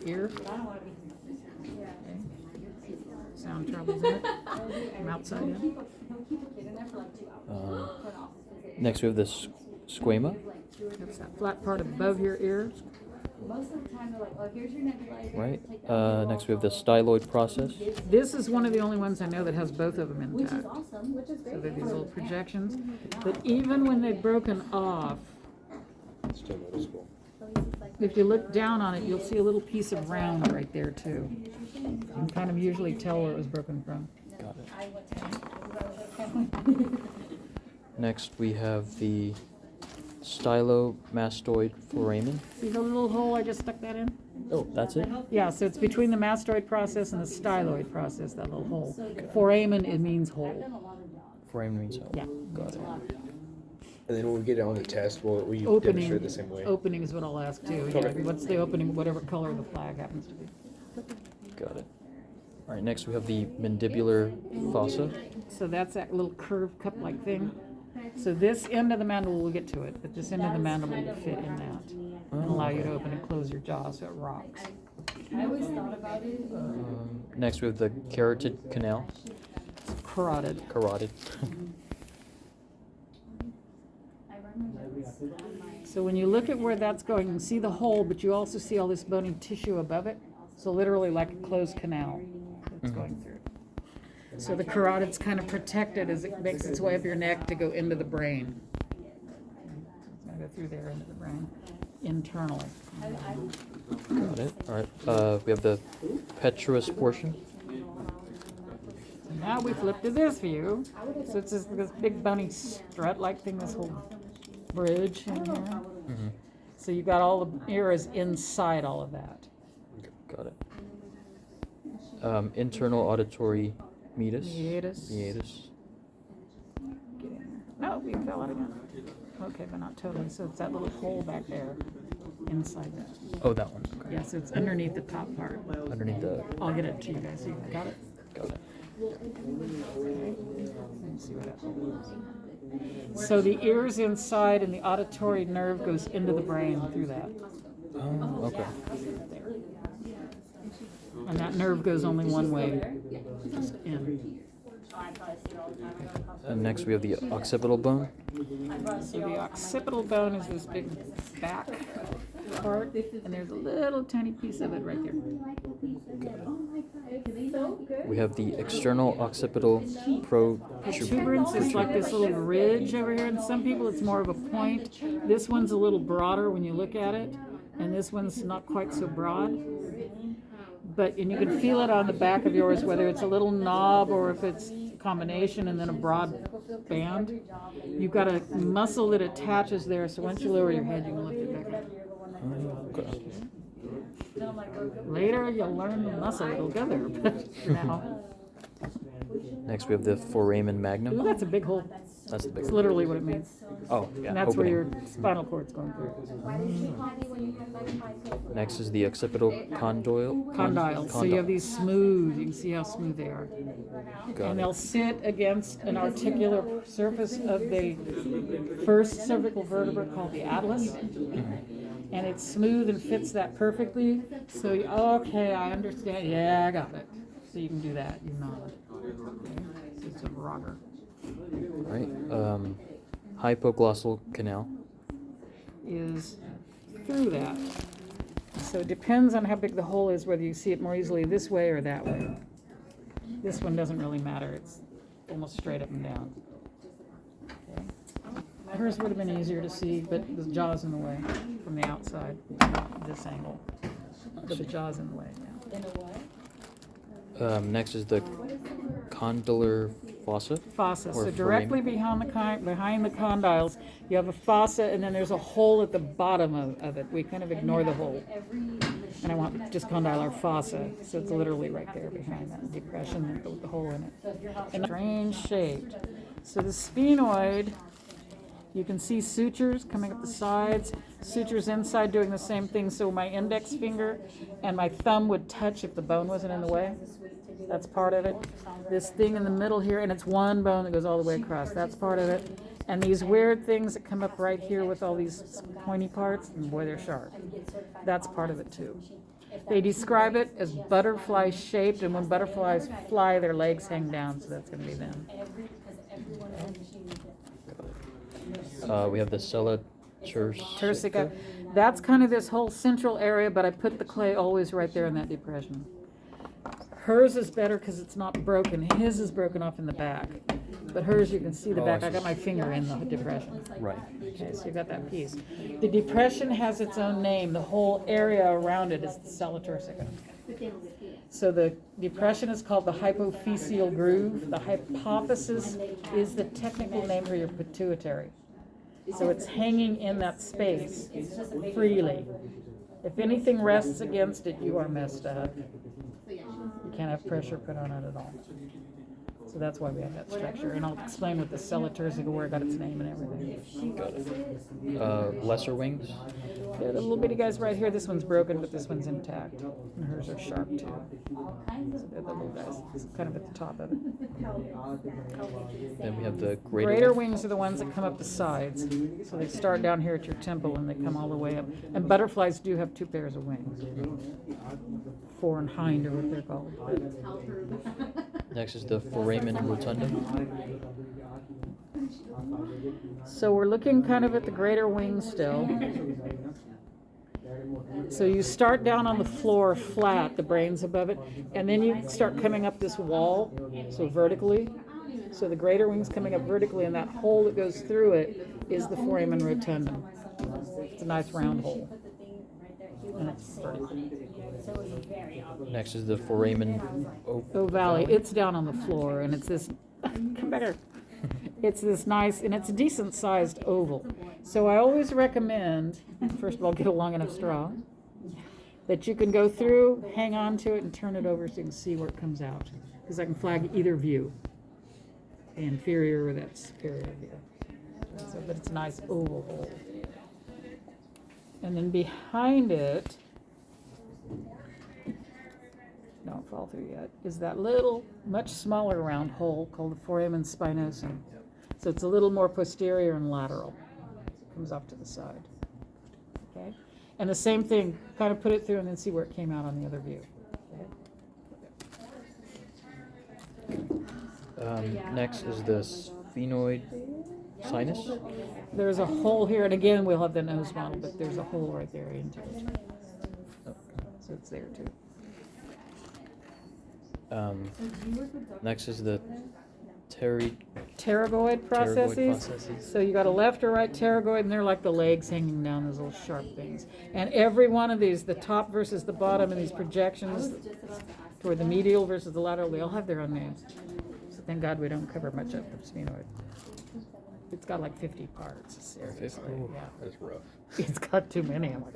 ear. Okay. Sound travels in it from outside in. Next we have this squama. That's that flat part above your ear. Right. Next we have the styloid process. This is one of the only ones I know that has both of them intact. So they're these little projections. But even when they've broken off, Still noticeable. if you look down on it, you'll see a little piece of round right there too. You can kind of usually tell where it was broken from. Got it. Next we have the stylomastoid foramen. See the little hole I just stuck that in? Oh, that's it? Yeah, so it's between the mastoid process and the styloid process, that little hole. Foramen, it means hole. Foramen means so. Yeah. Got it. And then when we get it on the test, will you Opening, demonstrate the same way? opening is what I'll ask too. Yeah, Okay. what's the opening, whatever color the flag happens to be. Got it. All right, next we have the mandibular fossa. So that's that little curved cup-like thing. So this end of the mandible, we'll get to it, but this end of the mandible will fit in that and allow you to open and close your jaw so it rocks. Next we have the carotid canal. Carotid. Carotid. So when you look at where that's going, you can see the hole, but you also see all this bony tissue above it. So literally like a closed canal that's going through. So the carotid's kind of protected as it makes its way up your neck to go into the brain. It's going to go through there into the brain internally. Got it. All right. We have the petrous portion. So now we flip to this view. So it's this big bony strut-like thing, this whole bridge in here. So you got all the ears inside all of that. Got it. Internal auditory meatus. Meatus. Meatus. Get in there. No, we fell out again. Okay, but not totally. So it's that little hole back there inside that. Oh, that one. Okay. Yeah, so it's underneath the top part. Underneath the. I'll get it to you guys. So you got it? Got it. Okay. Let me see where that hole is. So the ear's inside and the auditory nerve goes into the brain through that. Oh, okay. And that nerve goes only one way, just in. And next we have the occipital bone. So the occipital bone is this big back part, and there's a little tiny piece of it right there. We have the external occipital Protuberance is like this little ridge over here, and some people it's more of a point. This one's a little broader when you look at it, and this one's not quite so broad. And you can feel it on the back of yours, whether it's a little knob or if it's a combination and then a broad band. You've got a muscle that attaches there, so once you lower your head, you can lift it back up. Okay. Later, you'll learn the muscle that'll go there, but for now. Next we have the foramen Ooh, magnum. that's a big hole. That's the big It's one. literally what it means. Oh, yeah. And that's where opening. your spinal cord's going through. Next is the occipital condyle. Condyles. So you have these smooth, you can see how smooth they are. Got And it. they'll sit against an articular surface of the first cervical vertebra called the atlas. And it's smooth and fits that perfectly. So, okay, I understand. Yeah, I got it. So you can do that. You nod. Okay. So it's a rocker. All right. Hypoglossal canal. Is through that. So it depends on how big the hole is, whether you see it more easily this way or that way. This one doesn't really matter. It's almost straight up and down. Okay. Hers would have been easier to see, but the jaw's in the way from the outside, this angle. But the jaw's in the way, yeah. Next is the condylar fossa. Fossa. Or So directly behind the condyles, you have a fossa, and then there's a hole at the bottom of it. We kind of ignore the hole. And I want just condylar fossa, so it's literally right there behind that depression with the hole in it. And strange shaped. So the sphenoid, you can see sutures coming up the sides, sutures inside doing the same thing. So my index finger and my thumb would touch if the bone wasn't in the way. That's part of it. This thing in the middle here, and it's one bone that goes all the way across. That's part of it. And these weird things that come up right here with all these pointy parts, and boy, they're sharp. That's part of it too. They describe it as butterfly shaped, and when butterflies fly, their legs hang down, so that's gonna be them. We have the Sella Turcica, that's kind of this whole central area, but I put the clay always right there in that depression. Hers is better because it's not broken. His is broken off in the back. But hers, you can see the Oh, back. I I got my finger in the depression. Right. Okay, so you got that piece. The depression has its own name. The whole area around it is the Sella turcica. So the depression is called the hypophyseal groove. The hypophysis is the technical name for your pituitary. So it's hanging in that space freely. If anything rests against it, you are messed up. You can't have pressure put on it at all. So that's why we have that structure. And I'll explain with the Sella turcica where it got its name and everything. Got it. Lesser wings. Yeah, the little bitty guys right here, this one's broken, but this one's intact. And hers are sharp too. So they're the little guys, it's kind of at the top of it. Then we have the Greater wings are the ones that come up the sides. So they start down here at your temple and they come all the way up. And butterflies do have 2 pairs of wings. Fore and hind are what they're called. Next is the foramen rotundum. So we're looking kind of at the greater wing still. So you start down on the floor flat, the brain's above it, and then you start coming up this wall, so vertically. So the greater wing's coming up vertically, and that hole that goes through it is the foramen rotundum. It's a nice round hole. And it's vertical. Next is the foramen Ovale, it's down on the floor, and it's this, come back here. It's this nice, and it's a decent sized oval. So I always recommend, first of all, get a long enough straw, that you can go through, hang on to it, and turn it over so you can see where it comes out. Because I can flag either view, the inferior or that superior view. So, but it's a nice oval hole. And then behind it, don't fall through yet, is that little, much smaller round hole called the foramen spinosum. So it's a little more posterior and lateral. Comes off to the side. Okay? And the same thing, kind of put it through and then see where it came out on the other view. Next is the sphenoid sinus. There's a hole here, and again, we'll have the nose model, but there's a hole right there into it. So it's there too. Next is the pterygoid Pterygoid processes. So you got a left or right pterygoid, and they're like the legs hanging down, those little sharp things. And every one of these, the top versus the bottom, and these projections toward the medial versus the lateral, they all have their own names. So thank God we don't cover much of the sphenoid. It's got like 50 parts, seriously. Yeah. That's rough. It's got too many. I'm like,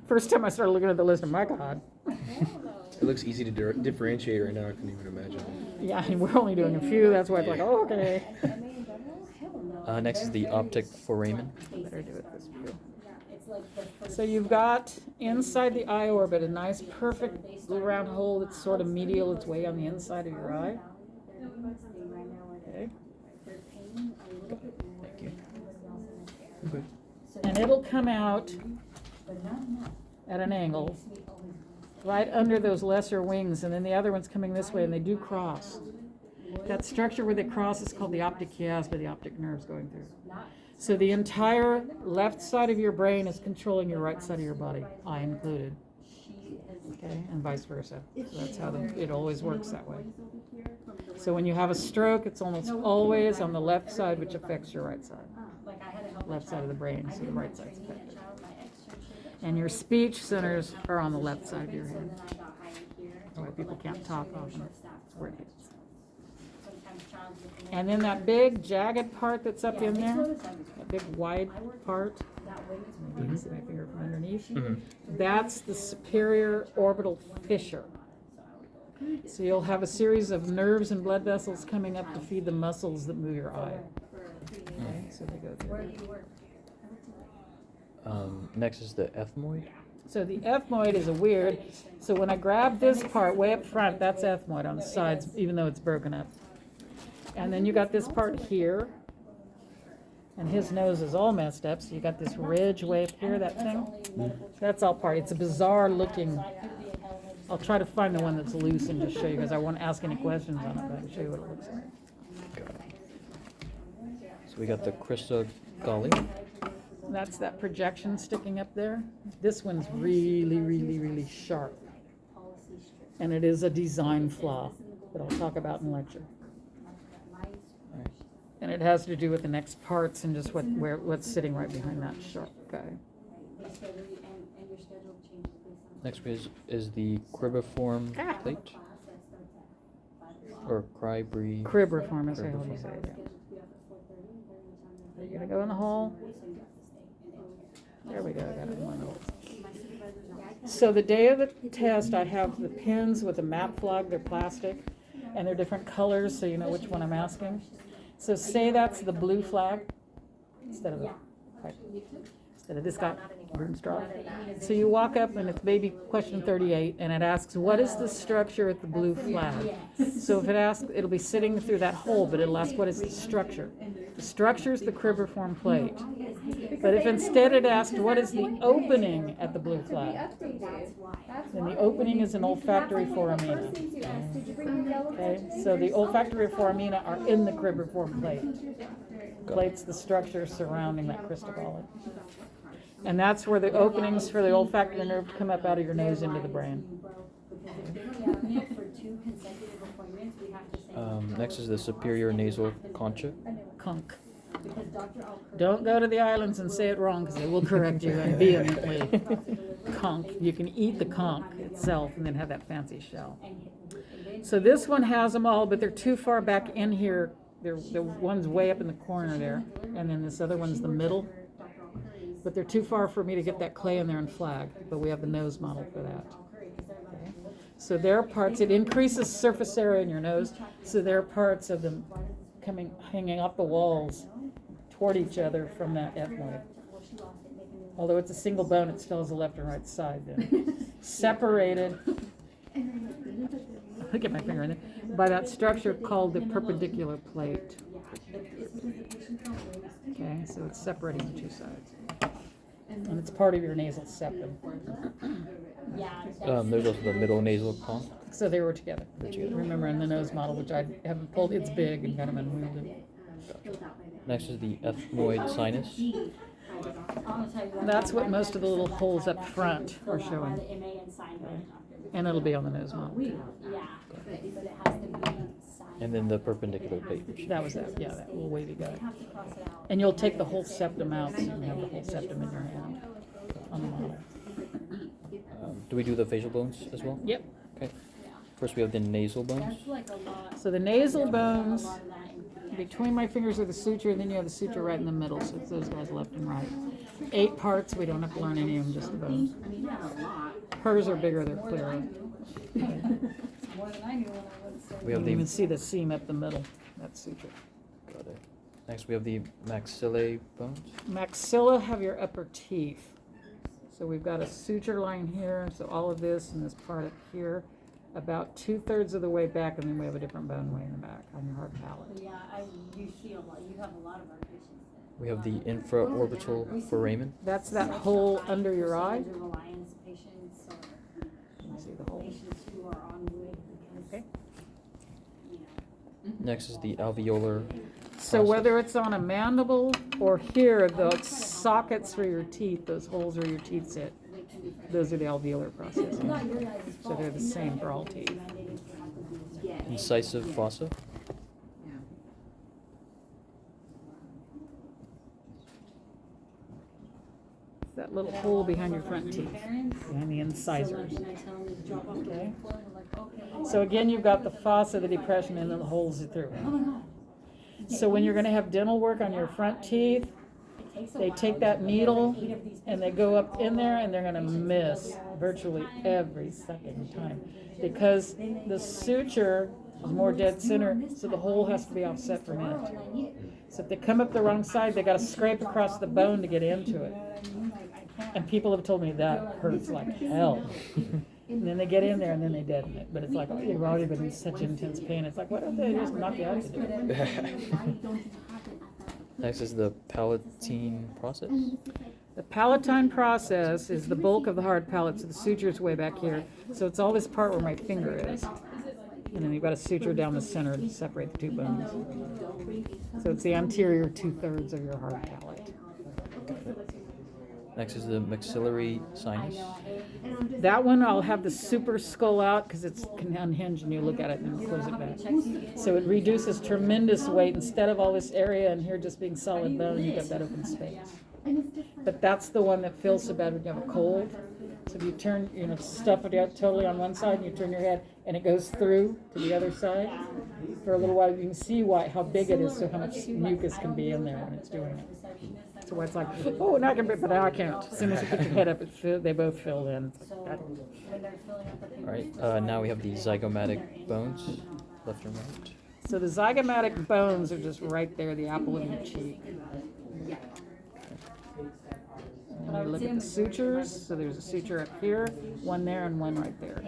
First time I started looking at the list, my God. It looks easy to differentiate right now. I couldn't even imagine. Yeah, and we're only doing a few. That's why it's like, oh, okay. Next is the optic foramen. Better do it this view. So you've got inside the eye orbit a nice, perfect little round hole that's sort of medial. It's way on the inside of your eye. Okay. Thank you. Okay. And it'll come out at an angle right under those lesser wings, and then the other one's coming this way, and they do cross. That structure where they cross is called the optic chiasma, the optic nerves going through. So the entire left side of your brain is controlling your right side of your body, eye included. Okay, and vice versa. So that's how it always works that way. So when you have a stroke, it's almost always on the left side, which affects your right side. Left side of the brain, so the right side's affected. And your speech centers are on the left side of your head. That's why people can't talk often. That's where it hits. And then that big jagged part that's up in there, that big wide part, maybe you can see my finger from underneath, that's the superior orbital fissure. So you'll have a series of nerves and blood vessels coming up to feed the muscles that move your eye. Okay, so they go through. Next is the ethmoid. So the ethmoid is a weird, so when I grab this part way up front, that's ethmoid on the sides, even though it's broken up. And then you got this part here. And his nose is all messed up, so you got this ridge way up here, that thing. That's all part. It's a bizarre looking. I'll try to find the one that's loose and just show you, because I won't ask any questions on it, but I can show you what it looks like. Got it. So we got the Krista Golly. That's that projection sticking up there. This one's really, really, really sharp. And it is a design flaw that I'll talk about in lecture. And it has to do with the next parts and just what's sitting right behind that sharp guy. Next is the cribiform plate. Or cribriform. Cribriform is how you say it. Yeah. You're gonna go in the hole. There we go. I got it in one hole. So the day of the test, I have the pins with the map flag. They're plastic, and they're different colors, so you know which one I'm asking. So say that's the blue flag instead of this guy, broom straw. So you walk up and it's maybe question 38, and it asks, what is the structure at the blue flag? So if it asks, it'll be sitting through that hole, but it'll ask, what is the structure? The structure is the cribriform plate. But if instead it asked, what is the opening at the blue flag? Then the opening is an olfactory foramina. Okay, so the olfactory foramina are in the cribriform plate. Plate's the structure surrounding that crystal ball. And that's where the openings for the olfactory nerve come up out of your nose into the brain. Next is the superior nasal concha. Conch. Don't go to the islands and say it wrong, because they will correct you vehemently. Conch. You can eat the conch itself and then have that fancy shell. So this one has them all, but they're too far back in here. The one's way up in the corner there, and then this other one's the middle. But they're too far for me to get that clay in there and flag, but we have the nose model for that. Okay. So there are parts, it increases surface area in your nose, so there are parts of them hanging off the walls toward each other from that ethmoid. Although it's a single bone, it still has a left and right side then. Separated, look at my finger in there, by that structure called the perpendicular plate. Okay, so it's separating the two sides. And it's part of your nasal septum. There's also the middle nasal conch. So they were together. Remember in the nose model, which I haven't pulled, it's big and kind of unwieldy. Next is the ethmoid sinus. That's what most of the little holes up front are showing. Okay. And it'll be on the nose model too. And then the perpendicular plate. That was that, yeah, that little wavy guy. And you'll take the whole septum out, so you can have the whole septum in your hand on the model. Do we do the facial bones as well? Yep. Okay. First we have the nasal bones. So the nasal bones, between my fingers are the suture, and then you have the suture right in the middle, so it's those guys left and right. 8 parts, we don't have to learn any of them, just the bones. Hers are bigger, they're clearer. We You have can even the see the seam up the middle, that's suture. got it. Next we have the maxillae bones. Maxilla have your upper teeth. So we've got a suture line here, so all of this and this part up here, about 2/3 of the way back, and then we have a different bone way in the back on your hard palate. Yeah, you see a lot. You have a lot of our patients that. We have the infraorbital foramen. That's that hole under your eye. Reliance patients or You can see the hole. patients who are on wood because, Okay. you know. Next is the alveolar. So whether it's on a mandible or here, the sockets for your teeth, those holes where your teeth sit, those are the alveolar processes. So they're the same for all teeth. Incisive fossa. That little hole behind your front teeth, behind the incisors. Okay. So again, you've got the fossa, the depression, and then the holes through. So when you're going to have dental work on your front teeth, they take that needle and they go up in there, and they're going to miss virtually every second time because the suture is more dead center, so the hole has to be offset from it. So if they come up the wrong side, they got to scrape across the bone to get into it. And people have told me that hurts like hell. And then they get in there and then they deaden it. But it's like, oh, you've already been in such intense pain. It's like, why don't they just knock you out to do it? Next is the palatine process. The palatine process is the bulk of the hard palate, so the suture's way back here. So it's all this part where my finger is. And then you've got a suture down the center to separate the two bones. So it's the anterior 2/3 of your hard palate. Next is the maxillary sinus. That one, I'll have the super skull out because it's can unhinge and you look at it and close it back. So it reduces tremendous weight. Instead of all this area and here just being solid bone, you get that open space. But that's the one that feels so bad when you have a cold. So if you turn, stuff it out totally on one side and you turn your head and it goes through to the other side for a little while, you can see how big it is, so how much mucus can be in there when it's doing it. So why it's like, oh, now I can, but now I can't. As soon as you put your head up, they both fill in. It's like that. All right. Now we have the zygomatic bones, left and right. So the zygomatic bones are just right there, the apple of your cheek. And you look at the sutures. So there's a suture up here, one there, and one right there.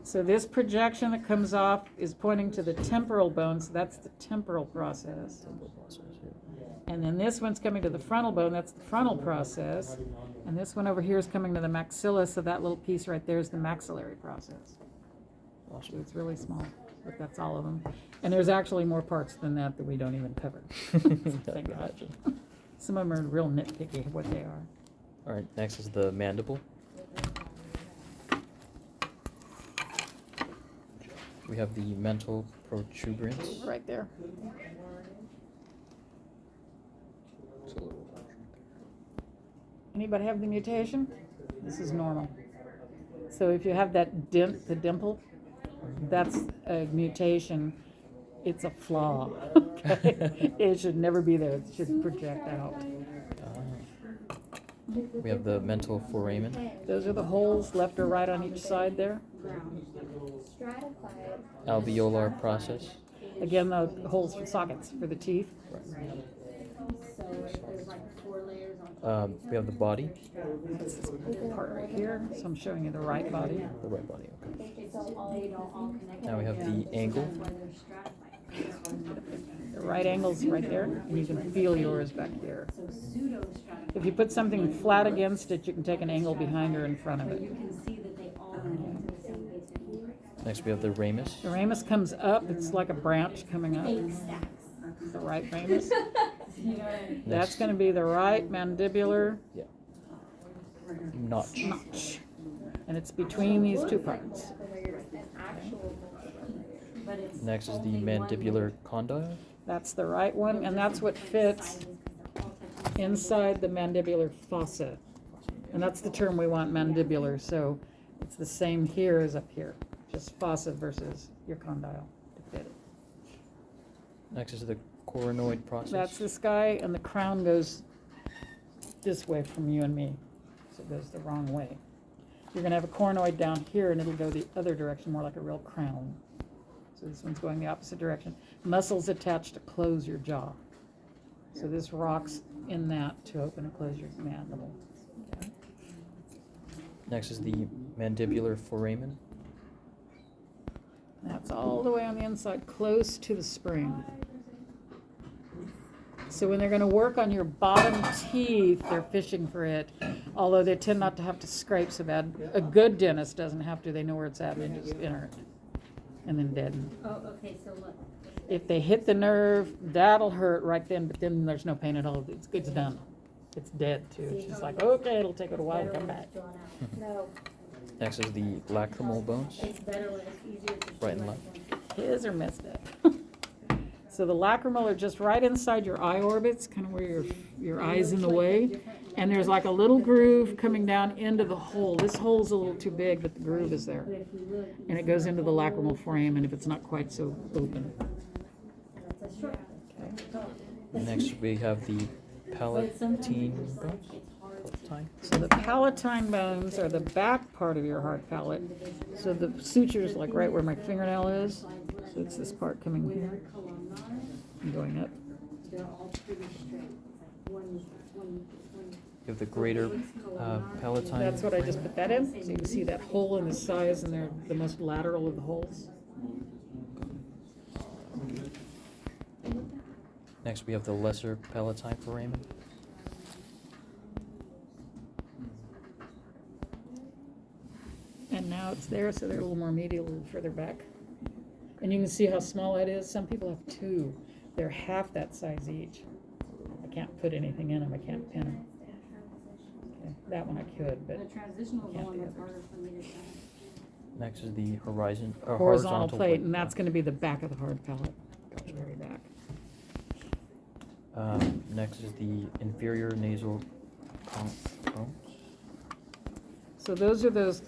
So this projection that comes off is pointing to the temporal bone, so that's the temporal process. And then this one's coming to the frontal bone, that's the frontal process. And this one over here is coming to the maxilla, so that little piece right there is the maxillary process. So it's really small, but that's all of them. And there's actually more parts than that we don't even cover. Thank God. Some of them are real nitpicky what they are. All right. Next is the mandible. We have the mental protuberance. Right there. Anybody have the mutation? This is normal. So if you have that the dimple, that's a mutation. It's a flaw. Okay? It should never be there. It should project out. We have the mental foramen. Those are the holes left or right on each side there. Alveolar process. Again, the holes for sockets for the teeth. We have the body. That's this part right here. So I'm showing you the right body. The right body. Okay. Now we have the angle. The right angle's right there, and you can feel yours back here. If you put something flat against it, you can take an angle behind or in front of it. Next we have the ramus. The ramus comes up, it's like a branch coming up. The right ramus. That's going to be the right mandibular Notch. and it's between these two parts. Next is the mandibular condyle. That's the right one, and that's what fits inside the mandibular fossa. And that's the term we want, mandibular. So it's the same here as up here, just fossa versus your condyle to fit it. Next is the coronoid process. That's this guy, and the crown goes this way from you and me. So it goes the wrong way. You're going to have a coronoid down here, and it'll go the other direction, more like a real crown. So this one's going the opposite direction. Muscles attached to close your jaw. So this rocks in that to open and close your mandible. Okay. Next is the mandibular foramen. That's all the way on the inside, close to the spring. So when they're going to work on your bottom teeth, they're fishing for it, although they tend not to have to scrape so bad. A good dentist doesn't have to. They know where it's at, and they just enter it and then deaden. Oh, okay, so look. If they hit the nerve, that'll hurt right then, but then there's no pain at all. It's done. It's dead, too. It's just like, okay, it'll take it a while to come back. No, Next is the lacrimal bones. it's better when it's easier to. Right and left. His are messed up. So the lacrimal are just right inside your eye orbits, kind of where your eye's in the way. And there's like a little groove coming down into the hole. This hole's a little too big, but the groove is there. And it goes into the lacrimal frame, and if it's not quite so open. Okay. Next we have the palatine bones. Palatine. So the palatine bones are the back part of your hard palate. So the suture's like right where my fingernail is. So it's this part coming here and going up. You have the greater palatine. That's what I just put that in. So you can see that hole in the size, and they're the most lateral of the holes. Next, we have the lesser palatine foramen. And now it's there, so they're a little more medial, a little further back. And you can see how small that is. Some people have two. They're half that size each. I can't put anything in them. I can't pin them. Okay, that one I could, but The transitional is the can't one the that's others. harder for me to tell. Next is the horizontal plate, and that's going to be the back of the hard palate. Gotcha. Very back. Next is the inferior nasal bones. So those are those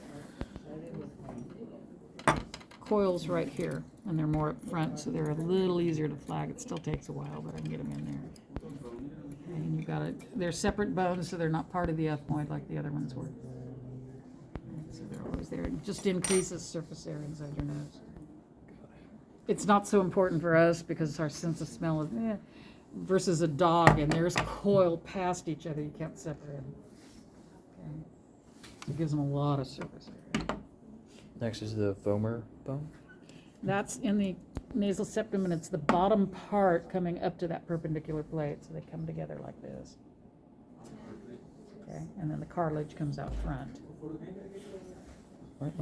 coils right here, and they're more up front, so they're a little easier to flag. It still takes a while, but I can get them in there. Okay, and you got it. They're separate bones, so they're not part of the ethmoid like the other ones were. So they're always there. It just increases surface area inside your nose. It's not so important for us because our sense of smell is versus a dog, and there's coiled past each other. You can't separate them. Okay. It gives them a lot of surface area. Next is the vomer bone. That's in the nasal septum, and it's the bottom part coming up to that perpendicular plate, so they come together like this. Okay, and then the cartilage comes out front.